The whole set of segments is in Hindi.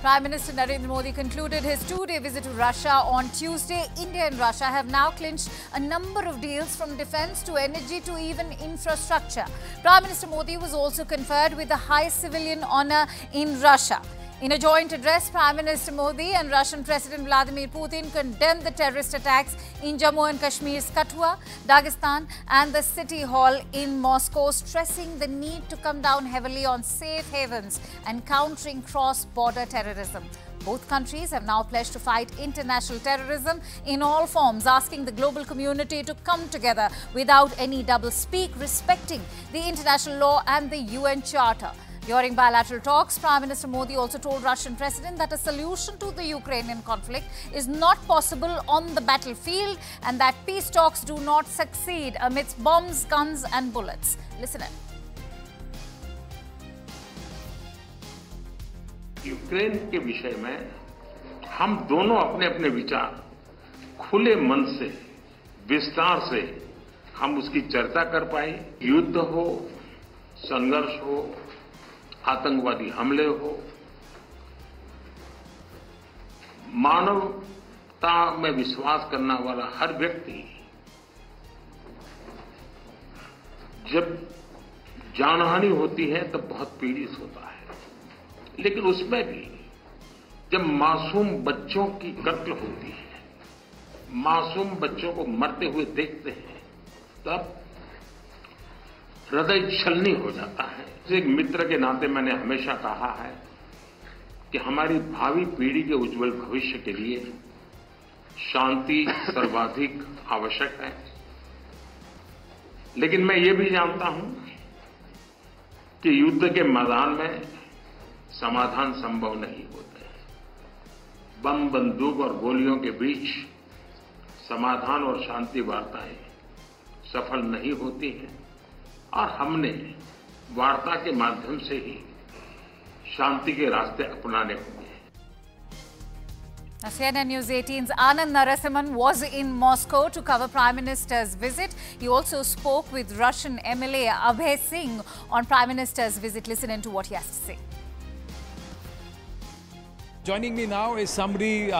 Prime Minister Narendra Modi concluded his two-day visit to Russia on Tuesday. India and Russia have now clinched a number of deals from defence to energy to even infrastructure. Prime Minister Modi was also conferred with a high civilian honour in Russia. In a joint address, Prime Minister Modi and Russian President Vladimir Putin condemned the terrorist attacks in Jammu and Kashmir's Kathua, Dagestan and the City Hall in Moscow, stressing the need to come down heavily on safe havens and countering cross-border terrorism. Both countries have now pledged to fight international terrorism in all forms, asking the global community to come together without any double-speak, respecting the international law and the UN Charter. During bilateral talks, Prime Minister Modi also told Russian President that a solution to the Ukrainian conflict is not possible on the battlefield and that peace talks do not succeed amidst bombs, guns and bullets. Listen in. Ukraine के विषय में हम दोनों अपने अपने विचार खुले मन से, विस्तार से हम उसकी चर्चा कर पाए। युद्ध हो, संघर्ष हो, आतंकवादी हमले हो, मानवता में विश्वास करने वाला हर व्यक्ति जब जानहानि होती है तब बहुत पीड़ित होता है, लेकिन उसमें भी जब मासूम बच्चों की कत्ल होती है, मासूम बच्चों को मरते हुए देखते हैं, तब हृदय छलनी हो जाता है। एक मित्र के नाते मैंने हमेशा कहा है कि हमारी भावी पीढ़ी के उज्जवल भविष्य के लिए शांति सर्वाधिक आवश्यक है, लेकिन मैं ये भी जानता हूं कि युद्ध के मैदान में समाधान संभव नहीं होते। बम, बंदूक और गोलियों के बीच समाधान और शांति वार्ताएं सफल नहीं होती हैं और हमने वार्ता के माध्यम से ही शांति के रास्ते अपनाने होंगे। CNN News 18's Anand Narasimhan was in Moscow to cover Prime Minister's visit. He also spoke with Russian MLA Abhay Singh on Prime Minister's visit. Listen in to what he has to say. Joining me now is somebody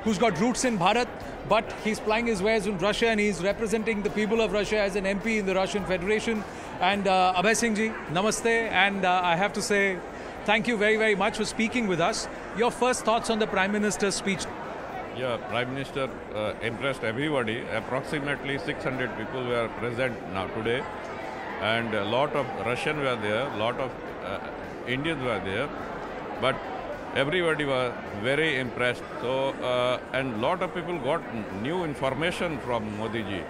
who's got roots in Bharat, but he's plying his wares in Russia and he's representing the people of Russia as an MP in the Russian Federation. And Abhay Singh ji, namaste, and I have to say thank you very, very much for speaking with us. Your first thoughts on the Prime Minister's speech? Yeah, Prime Minister impressed everybody. Approximately 600 people were present now today, and a lot of Russian were there, a lot of Indians were there, but everybody was very impressed. So, and a lot of people got new information from Modi ji.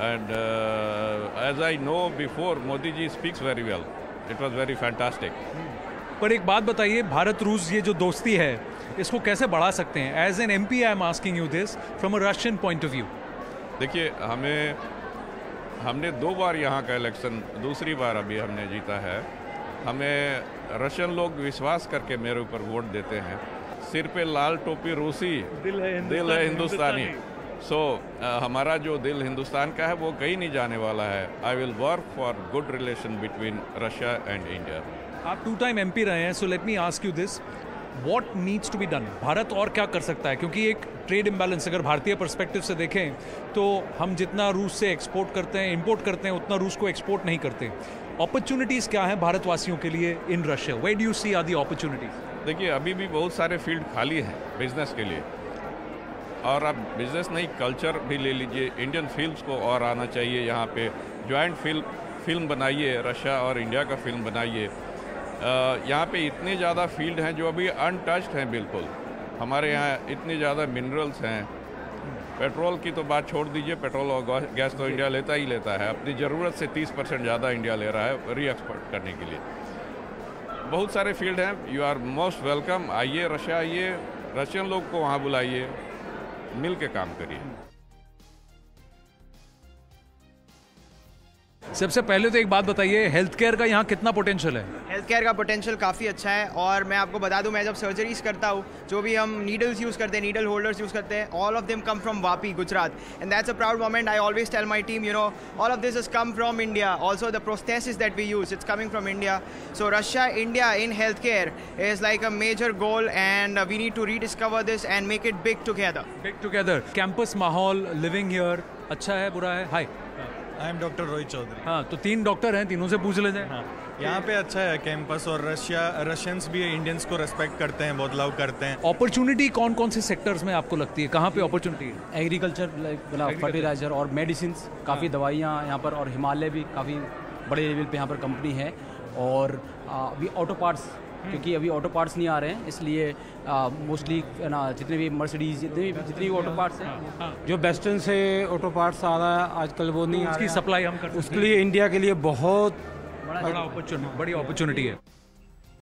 And as I know before, Modi ji speaks very well. It was very fantastic. पर एक बात बताइए, भारत रूस ये जो दोस्ती है, इसको कैसे बढ़ा सकते हैं? As an MP, I am asking you this from a Russian point of view. देखिए, हमने 2 बार यहाँ का इलेक्शन, दूसरी बार अभी हमने जीता है। हमें रशियन लोग विश्वास करके मेरे ऊपर वोट देते हैं। सिर पे लाल टोपी रूसी, दिल है हिंदुस्तानी। सो हमारा जो दिल हिंदुस्तान का है वो कहीं नहीं जाने वाला है। I will work for good relation between Russia and India. आप 2 टाइम MP रहे हैं, so let me ask you this, what needs to be done? Bharat और क्या कर सकता है? क्योंकि एक ट्रेड इम्बैलेंस अगर भारतीय पर्सपेक्टिव से देखें तो हम जितना रूस से एक्सपोर्ट करते हैं, इंपोर्ट करते हैं, उतना रूस को एक्सपोर्ट नहीं करते। अपॉर्चुनिटीज़ क्या हैं भारतवासियों के लिए in Russia? Where do you see are the opportunities? देखिए, अभी भी बहुत सारे फील्ड खाली हैं बिजनेस के लिए, और अब बिजनेस नहीं, कल्चर भी ले लीजिए। इंडियन फिल्म्स को और आना चाहिए यहाँ पे। जॉइंट फिल्म बनाइए, रशिया और इंडिया का फिल्म बनाइए। यहाँ पे इतने ज़्यादा फील्ड हैं जो अभी अनटच्ड हैं बिल्कुल। हमारे यहाँ इतनी ज़्यादा मिनरल्स हैं। पेट्रोल की तो बात छोड़ दीजिए, पेट्रोल और गैस तो इंडिया लेता ही लेता है। अपनी ज़रूरत से 30% ज़्यादा इंडिया ले रहा है री एक्सपोर्ट करने के लिए। बहुत सारे फील्ड हैं। You are most welcome. आइए रशिया, आइए, रशियन लोग को वहाँ बुलाइए, मिल के काम करिए। सबसे पहले तो एक बात बताइए, हेल्थ केयर का यहाँ कितना पोटेंशियल है? हेल्थ केयर का पोटेंशियल काफ़ी अच्छा है, और मैं आपको बता दूं, मैं जब सर्जरीज करता हूँ, जो भी हम नीडल्स यूज़ करते हैं, नीडल होल्डर्स यूज़ करते हैं, all of them come from Vapi, Gujarat, and that's a proud moment. I always tell my team, you know, all of this is come from India. Also the prosthesis that we use, it's coming from India. So Russia India in health care is like a major goal, and we need to rediscover this and make it big together. Big together. Campus माहौल, लिविंग हियर अच्छा है, बुरा है? Hi, I am doctor Rohit Chaudhary. हाँ, तो 3 डॉक्टर हैं, तीनों से पूछ लेते हैं. हाँ, यहाँ पे अच्छा है कैंपस, और रशियंस भी इंडियंस को रेस्पेक्ट करते हैं, बहुत लव करते हैं. अपॉर्चुनिटी कौन कौन से सेक्टर्स में आपको लगती है, कहाँ पे अपॉर्चुनिटी है? एग्रीकल्चर, फर्टिलाइजर और मेडिसिन्स, काफ़ी दवाइयाँ यहाँ पर, और हिमालय भी काफ़ी बड़े लेवल पे यहाँ पर कंपनी है. और अभी ऑटो पार्ट्स, क्योंकि अभी ऑटो पार्ट्स नहीं आ रहे हैं, इसलिए मोस्टली ना जितने भी मर्सिडीज, जितनी भी ऑटो पार्ट्स हैं, जो वेस्टर्न से ऑटो पार्ट्स आ रहा है आजकल, वो नहीं आ रहा उसकी है. सप्लाई हम कर सकते हैं. उसके लिए इंडिया के लिए बहुत बड़ी अपॉर्चुनिटी है.